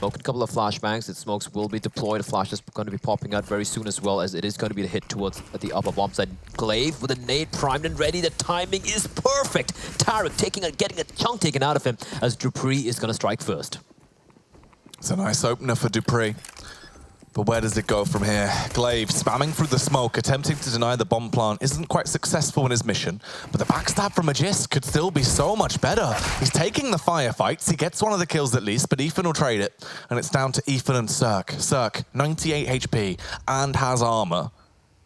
Smoke a couple of flashbangs. The smokes will be deployed. A flash is going to be popping out very soon as well, as it is going to be the hit towards the upper bomb side. Glaive with a nade primed and ready. The timing is perfect. Tarek getting a chunk taken out of him as Dupree is going to strike first. It's a nice opener for Dupree. But where does it go from here? Glaive spamming through the smoke, attempting to deny the bomb plant, isn't quite successful in his mission. But the backstab from Magisk could still be so much better. He's taking the firefights, he gets one of the kills at least, but Ethan will trade it. And it's down to Ethan and Cirque. Cirque, 98 HP and has armor.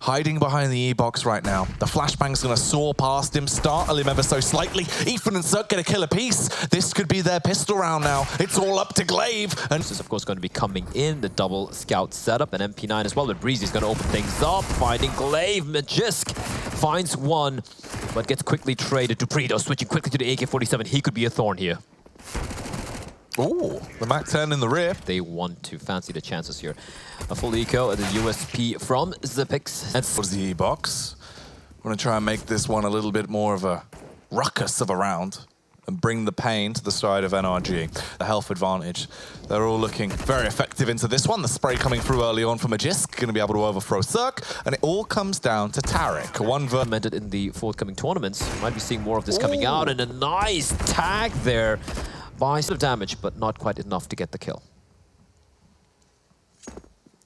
Hiding behind the E-box right now. The flashbang's gonna soar past him, startle him ever so slightly. Ethan and Cirque get a kill apiece. This could be their pistol round now. It's all up to Glaive. And this is of course going to be coming in, the double scout setup, and MP9 as well, but Breezy's gonna open things up, finding Glaive. Magisk finds one, but gets quickly traded. Dupree though, switching quickly to the AK-47. He could be a thorn here. Ooh, the MAC-10 in the rear. They want to fancy the chances here. A full eco at the USP from Zipix. And towards the E-box. We're gonna try and make this one a little bit more of a ruckus of a round and bring the pain to the side of NRG. The health advantage. They're all looking very effective into this one. The spray coming through early on from Magisk, gonna be able to overthrow Cirque, and it all comes down to Tarek. One implemented in the forthcoming tournaments. You might be seeing more of this coming out, and a nice tag there. By some damage, but not quite enough to get the kill.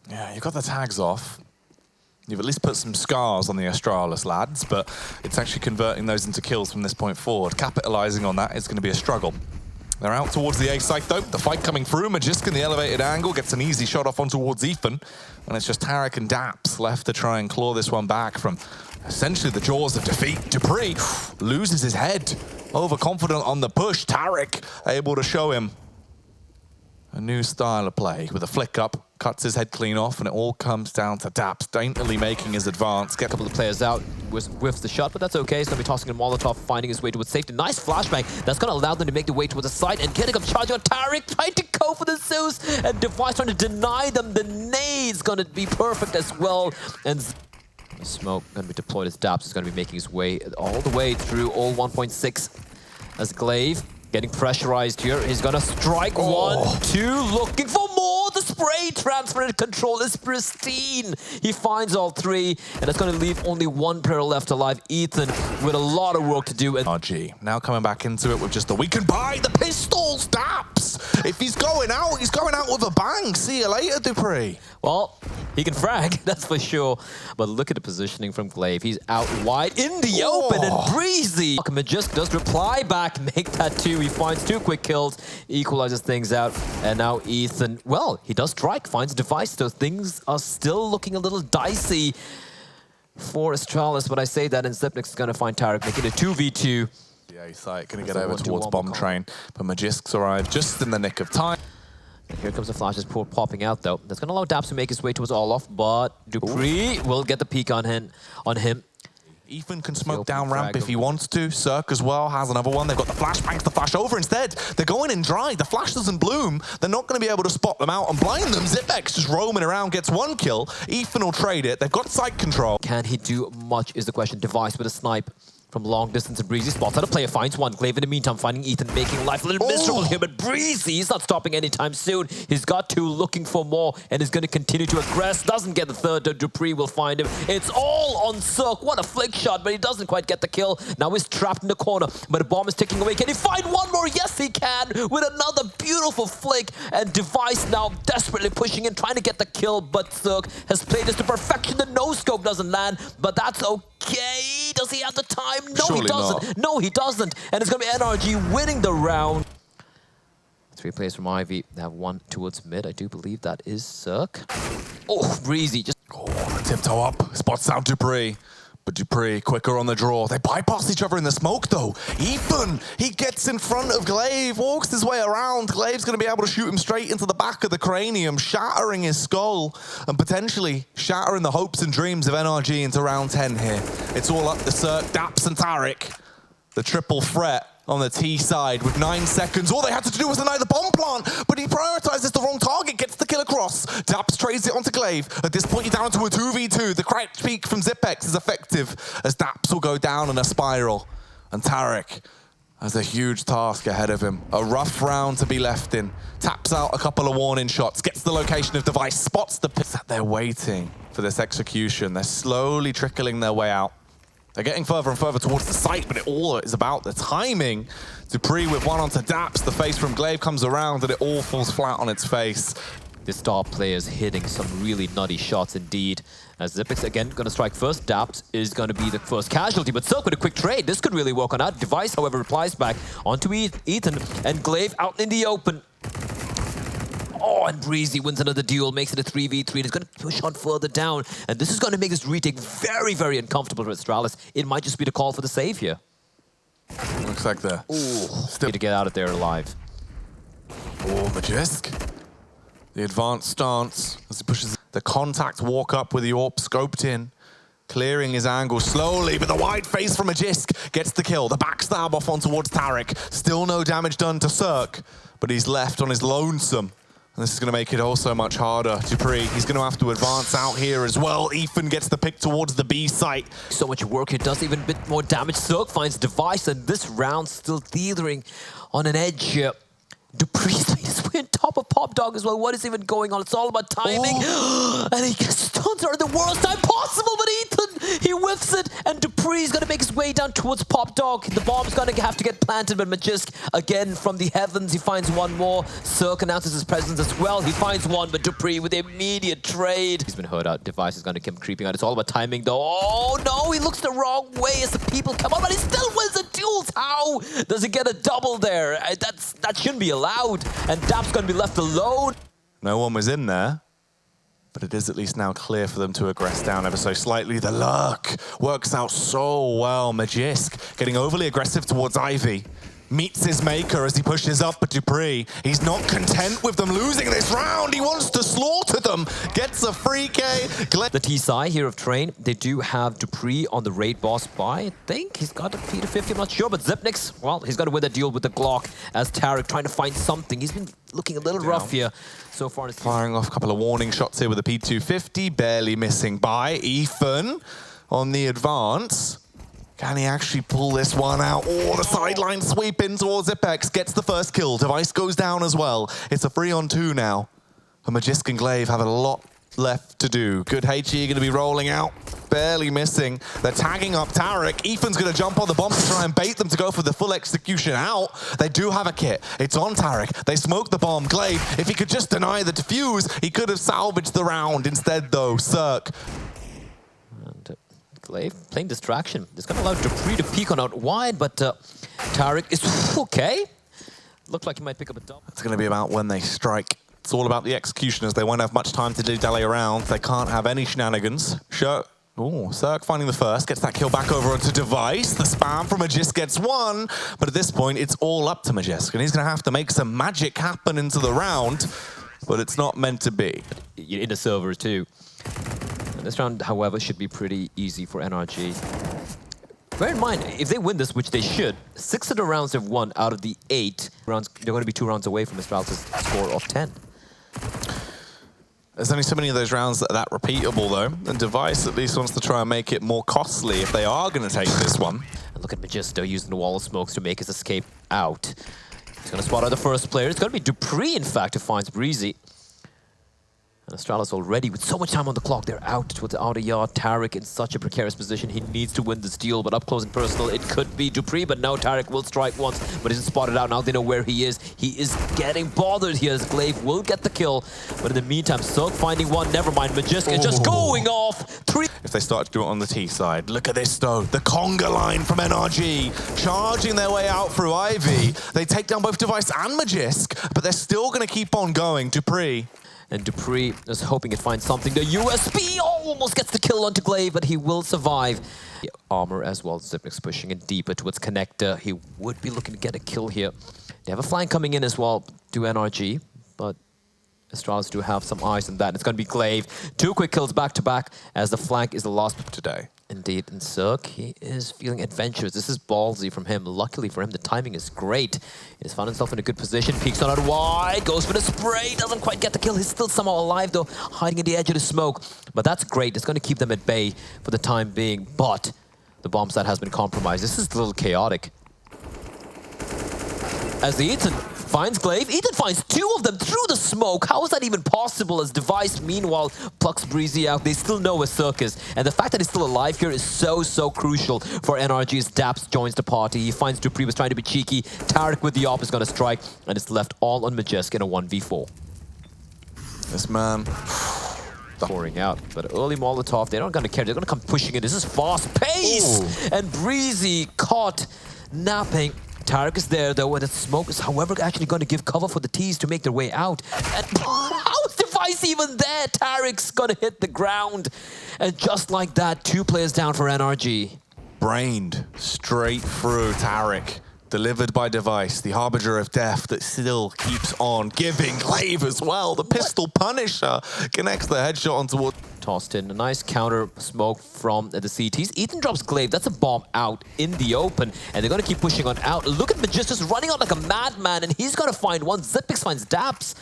Yeah, you got the tags off. You've at least put some scars on the Astralis lads, but it's actually converting those into kills from this point forward. Capitalizing on that is going to be a struggle. They're out towards the A site though. The fight coming through. Magisk in the elevated angle gets an easy shot off on towards Ethan. And it's just Tarek and Daps left to try and claw this one back from essentially the jaws of defeat. Dupree loses his head. Overconfident on the push. Tarek able to show him a new style of play with a flick up. Cuts his head clean off, and it all comes down to Daps daintily making his advance. Get a couple of players out, whiffs the shot, but that's okay. He's going to be tossing a Molotov, finding his way towards safety. Nice flashbang. That's going to allow them to make the way towards the side, and getting up charge on Tarek, trying to go for the Zeus, and Device trying to deny them. The nade's going to be perfect as well. And the smoke going to be deployed as Daps is going to be making his way all the way through all 1.6 as Glaive. Getting pressurized here. He's gonna strike 1, 2, looking for more. The spray transfer and control is pristine. He finds all 3, and that's gonna leave only 1 player left alive. Ethan with a lot of work to do. And NRG now coming back into it with just we can buy the pistols, Daps. If he's going out with a bang. See you later, Dupree. Well, he can frag, that's for sure. But look at the positioning from Glaive. He's out wide in the open and Breezy. Magisk does reply back, make that 2. He finds 2 quick kills, equalizes things out. And now Ethan, well, he does strike, finds a device, so things are still looking a little dicey for Astralis. But I say that, and Zipnix is going to find Tarek, making a 2v2. The A site going to get over towards bomb train, but Magisk's arrived just in the nick of time. And here comes the flashes popping out though. That's going to allow Daps to make his way towards Olaf, but Dupree will get the peek on him. Ethan can smoke down ramp if he wants to. Cirque as well has another one. They've got the flashbangs to flash over instead. They're going in dry. The flash doesn't bloom. They're not going to be able to spot them out and blind them. Zipex just roaming around, gets 1 kill. Ethan will trade it. They've got site control. Can he do much is the question. Device with a snipe from long distance, and Breezy spots out a player, finds 1. Glaive in the meantime finding Ethan, making life a little miserable here, but Breezy, he's not stopping anytime soon. He's got 2, looking for more, and is going to continue to aggress. Doesn't get the 3rd, Dupree will find him. It's all on Cirque. What a flick shot, but he doesn't quite get the kill. Now he's trapped in the corner, but the bomb is ticking away. Can he find 1 more? Yes, he can, with another beautiful flick, and Device now desperately pushing in, trying to get the kill, but Cirque has played this to perfection. The no-scope doesn't land, but that's okay. Does he have the time? No, Surely he doesn't. not. No, he doesn't. And it's going to be NRG winning the round. 3 players from Ivy. They have 1 towards mid. I do believe that is Cirque. Oh, Breezy just... Oh, tiptoe up. Spots out Dupree. But Dupree quicker on the draw. They bypass each other in the smoke though. Ethan, he gets in front of Glaive, walks his way around. Glaive's going to be able to shoot him straight into the back of the cranium, shattering his skull and potentially shattering the hopes and dreams of NRG into round 10 here. It's all up to Cirque, Daps and Tarek. The triple threat on the T side with 9 seconds. All they had to do was deny the bomb plant, but he prioritizes the wrong target, gets the kill across. Daps trades it onto Glaive. At this point, you're down to a 2v2. The crouch peek from Zipex is effective as Daps will go down in a spiral. And Tarek has a huge task ahead of him. A rough round to be left in. Taps out a couple of warning shots, gets the location of device, spots the pick. They're waiting for this execution. They're slowly trickling their way out. They're getting further and further towards the site, but it all is about the timing. Dupree with one onto Daps. The face from Glaive comes around, and it all falls flat on its face. The star players hitting some really nutty shots indeed. As Zipix again going to strike first, Daps is going to be the first casualty, but Silk with a quick trade. This could really work on that. Device, however, replies back onto Ethan, and Glaive out in the open. Oh, and Breezy wins another duel, makes it a 3v3, and it's going to push on further down. And this is going to make this retake very, very uncomfortable for Astralis. It might just be the call for the save here. Looks like they're still to get out of there alive. Oh, Magisk. The advanced stance as he pushes the contact walk up with the AWP scoped in, clearing his angle slowly, but the wide face from Magisk gets the kill. The backstab off on towards Tarek. Still no damage done to Cirque, but he's left on his lonesome. And this is going to make it also much harder. Dupree, he's going to have to advance out here as well. Ethan gets the pick towards the B site. So much work here, does even a bit more damage. Cirque finds Device, and this round still teetering on an edge here. Dupree's made his way on top of Pop Dog as well. What is even going on? It's all about timing. And he gets stuns are the worst time possible, but Ethan, he whiffs it, and Dupree's going to make his way down towards Pop Dog. The bomb's going to have to get planted, but Magisk, again, from the heavens, he finds one more. Cirque announces his presence as well. He finds one, but Dupree with immediate trade. He's been hurt out. Device is going to keep creeping out. It's all about timing, though. Oh, no, he looks the wrong way as the people come up, but he still wins the duels. How does he get a double there? That shouldn't be allowed, and Dap's going to be left alone. No one was in there, but it is at least now clear for them to aggress down ever so slightly. The lurk works out so well. Magisk getting overly aggressive towards Ivy. Meets his maker as he pushes up, but Dupree, he's not content with them losing this round. He wants to slaughter them. Gets a free K. The T-Sai here of Train, they do have Dupree on the raid boss by, I think he's got a P250, I'm not sure, but Zipnix, well, he's got to win that duel with the Glock as Tarek trying to find something. He's been looking a little rough here so far. Firing off a couple of warning shots here with a P250, barely missing by Ethan on the advance. Can he actually pull this one out? Oh, the sideline sweep in towards Ipex. Gets the first kill. Device goes down as well. It's a 3-on-2 now. And Magisk and Glaive have a lot left to do. Good HE going to be rolling out. Barely missing. They're tagging up Tarek. Ethan's going to jump on the bomb to try and bait them to go for the full execution out. They do have a kit. It's on Tarek. They smoke the bomb. Glaive, if he could just deny the defuse, he could have salvaged the round. Instead, though, Cirque. Glaive playing distraction. It's going to allow Dupree to peek on out wide, but Tarek is okay. Looked like he might pick up a double. It's going to be about when they strike. It's all about the execution, as they won't have much time to dilly-dally around. They can't have any shenanigans. Cirque finding the first, gets that kill back over onto Device. The spam from Magisk gets one, but at this point, it's all up to Magisk, and he's going to have to make some magic happen into the round, but it's not meant to be. In the server, too. And this round, however, should be pretty easy for NRG. Bear in mind, if they win this, which they should, 6 of the rounds they've won out of the 8 rounds, they're going to be 2 rounds away from Astralis' score of 10. There's only so many of those rounds that are that repeatable, though. And Device at least wants to try and make it more costly if they are going to take this one. And look at Magisto using the wall of smokes to make his escape out. He's going to spot out the first player. It's going to be Dupree, in fact, who finds Breezy. And Astralis already, with so much time on the clock, they're out towards the outer yard. Tarek in such a precarious position. He needs to win this duel, but up close and personal, it could be Dupree, but no, Tarek will strike once, but isn't spotted out. Now they know where he is. He is getting bothered here as Glaive will get the kill. But in the meantime, Silk finding one. Never mind, Magisk is just going off. 3. If they start to do it on the T side, look at this though. The conga line from NRG, charging their way out through Ivy. They take down both Device and Magisk, but they're still going to keep on going. Dupree. And Dupree is hoping it finds something. The USB almost gets the kill onto Glaive, but he will survive. The armor as well. Zipnix pushing in deeper towards Connector. He would be looking to get a kill here. They have a flank coming in as well to NRG, but Astralis do have some eyes on that. It's going to be Glaive. 2 quick kills back to back as the flank is the last today. Indeed, and Cirque, he is feeling adventurous. This is ballsy from him. Luckily for him, the timing is great. He's found himself in a good position. Peeks on out wide, goes for the spray, doesn't quite get the kill. He's still somehow alive though, hiding at the edge of the smoke. But that's great. It's going to keep them at bay for the time being. But the bomb site has been compromised. This is a little chaotic. as Ethan finds Glaive. Ethan finds two of them through the smoke. How is that even possible as Device, meanwhile, plucks Breezy out? They still know where Cirque is. And the fact that he's still alive here is so crucial for NRG as Daps joins the party. He finds Dupree was trying to be cheeky. Tarek with the op is going to strike, and it's left all on Majesk in a 1v4. This man... pouring out, but early Molotov, they're not going to care. They're going to come pushing in. This is fast pace! Ooh. And Breezy caught napping. Tarek is there, though, and the smoke is, however, actually going to give cover for the T's to make their way out. And how is Device even there? Tarek's going to hit the ground. And just like that, 2 players down for NRG. Brained straight through Tarek. Delivered by Device, the harbinger of death that still keeps on giving. Glaive as well, the pistol punisher connects the headshot onto tossed in a nice counter smoke from the CTs. Ethan drops Glaive, that's a bomb out in the open, and they're gonna keep pushing on out. Look at Majestus running out like a madman, and he's gonna find one. Zipix finds Daps.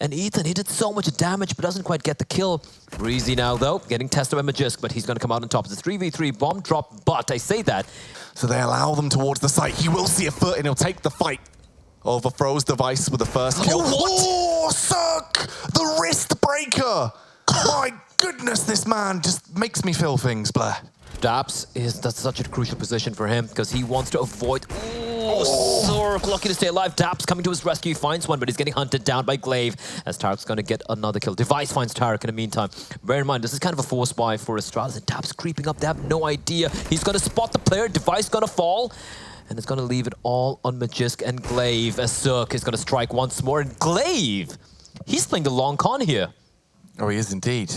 And Ethan, he did so much damage, but doesn't quite get the kill. Breezy now, though, getting tested by Majesk, but he's going to come out on top. It's a 3v3 bomb drop, but I say that. So they allow them towards the site. He will see a foot, and he'll take the fight. Overthrows Device with the first kill. Oh, what? Oh, Suck! The wrist breaker! My goodness, this man just makes me feel things, Blair. Daps that's such a crucial position for him, because he wants to avoid... Sork, lucky to stay alive. Daps coming to his rescue, finds one, but he's getting hunted down by Glaive as Tarek's going to get another kill. Device finds Tarek in the meantime. Bear in mind, this is kind of a force buy for Astralis, and Daps creeping up. They have no idea. He's going to spot the player. Device going to fall, and it's going to leave it all on Majesk and Glaive as Cirque is going to strike once more. And Glaive, he's playing the long con here. Oh, he is indeed.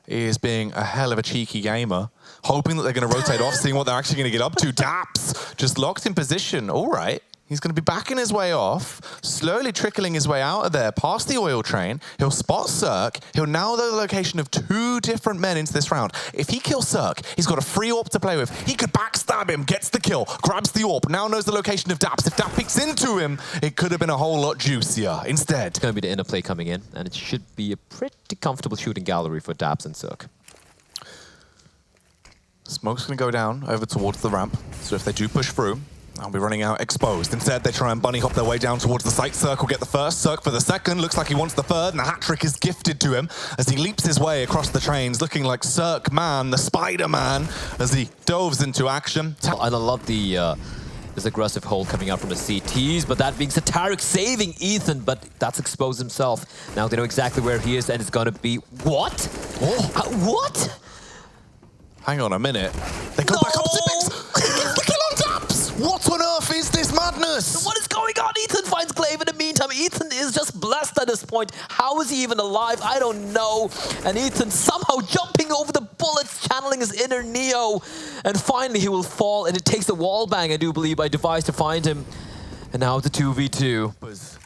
He is being a hell of a cheeky gamer, hoping that they're going to rotate off, seeing what they're actually going to get up to. Daps just locked in position. All right. He's going to be backing his way off, slowly trickling his way out of there, past the oil train. He'll spot Cirque. He'll now know the location of 2 different men into this round. If he kills Cirque, he's got a free AWP to play with. He could backstab him, gets the kill, grabs the AWP, now knows the location of Daps. If Daps peeks into him, it could have been a whole lot juicier. Instead, it's going to be the interplay coming in, and it should be a pretty comfortable shooting gallery for Daps and Cirque. Smoke's going to go down over towards the ramp, so if they do push through, I'll be running out exposed. Instead, they try and bunny hop their way down towards the site. Cirque will get the first, Cirque for the second. Looks like he wants the third, and the hat trick is gifted to him as he leaps his way across the trains, looking like Cirque Man, the Spider-Man, as he dives into action. And I love this aggressive hold coming out from the CTs, but that being said, Tarek saving Ethan, but that's exposed himself. Now they know exactly where he is, and it's gonna be... What? What? Hang on a minute. They go back up Zipix. The kill on Daps! What on earth is this madness? What is going on? Ethan finds Glaive in the meantime. Ethan is just blessed at this point. How is he even alive? I don't know. And Ethan somehow jumping over the bullets, channeling his inner Neo. And finally he will fall, and it takes a wall bang, I do believe, by Device to find him. And now it's a 2v2.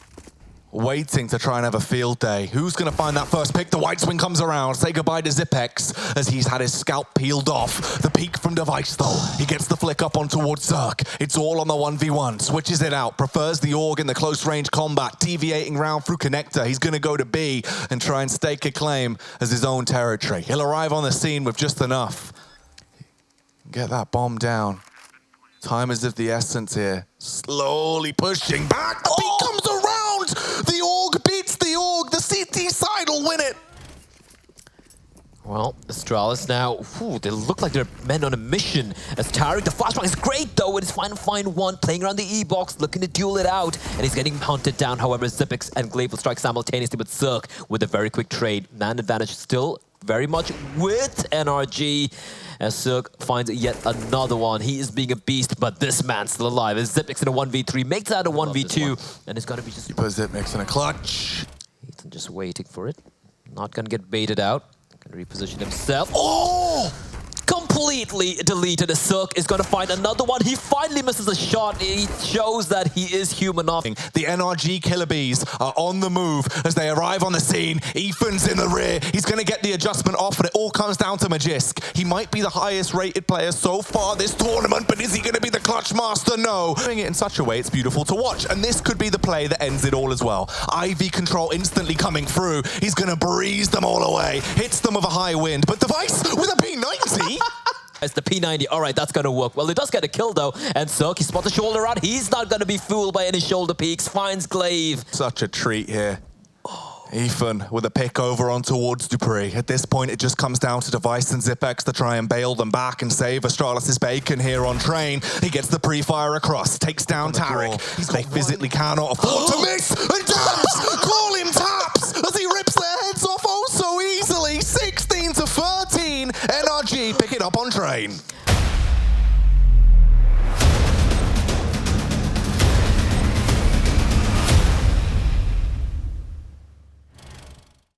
Waiting to try and have a field day. Who's going to find that first pick? The white swing comes around. Say goodbye to Zipex as he's had his scalp peeled off. The peek from Device, though. He gets the flick up on towards Cirque. It's all on the 1v1. Switches it out. Prefers the AUG in the close-range combat. Deviating round through connector. He's going to go to B and try and stake a claim as his own territory. He'll arrive on the scene with just enough. Get that bomb down. Time is of the essence here. Slowly pushing back. The peek comes around. The AUG beats the AUG. The CT side will win it. Well, Astralis now, they look like they're men on a mission. As Tarek, the flashbang is great though, and he's find one, playing around the E-box, looking to duel it out, and he's getting hunted down. However, Zipix and Glaive will strike simultaneously with Cirque with a very quick trade. Man advantage still very much with NRG. As Cirque finds yet another one. He is being a beast, but this man's still alive. As Zipix in a 1v3, makes that a 1v2, and it's gonna be just... He puts Zipix in a clutch. Ethan just waiting for it. Not gonna get baited out. Gonna reposition himself. Oh! Completely deleted. As Cirque is gonna find another one. He finally misses a shot. He shows that he is human enough. The NRG Killer Bees are on the move as they arrive on the scene. Ethan's in the rear. He's gonna get the adjustment off, and it all comes down to Majesk. He might be the highest rated player so far this tournament, but is he gonna be the clutch master? No. Doing it in such a way it's beautiful to watch, and this could be the play that ends it all as well. IV control instantly coming through. He's gonna breeze them all away. Hits them with a high wind, but Device with a P90. It's the P90. All right, that's going to work. Well, it does get a kill, though. And Cirque, he spots the shoulder out. He's not going to be fooled by any shoulder peeks. Finds Glaive. Such a treat here. Ethan with a pick over on towards Dupree. At this point, it just comes down to Device and Zipex to try and bail them back and save Astralis' bacon here on Train. He gets the pre-fire across, takes down Tarek. They physically cannot afford to miss, and Taps! Call him Taps! As he rips their heads off oh so easily. 16 to 13. NRG pick it up on Train.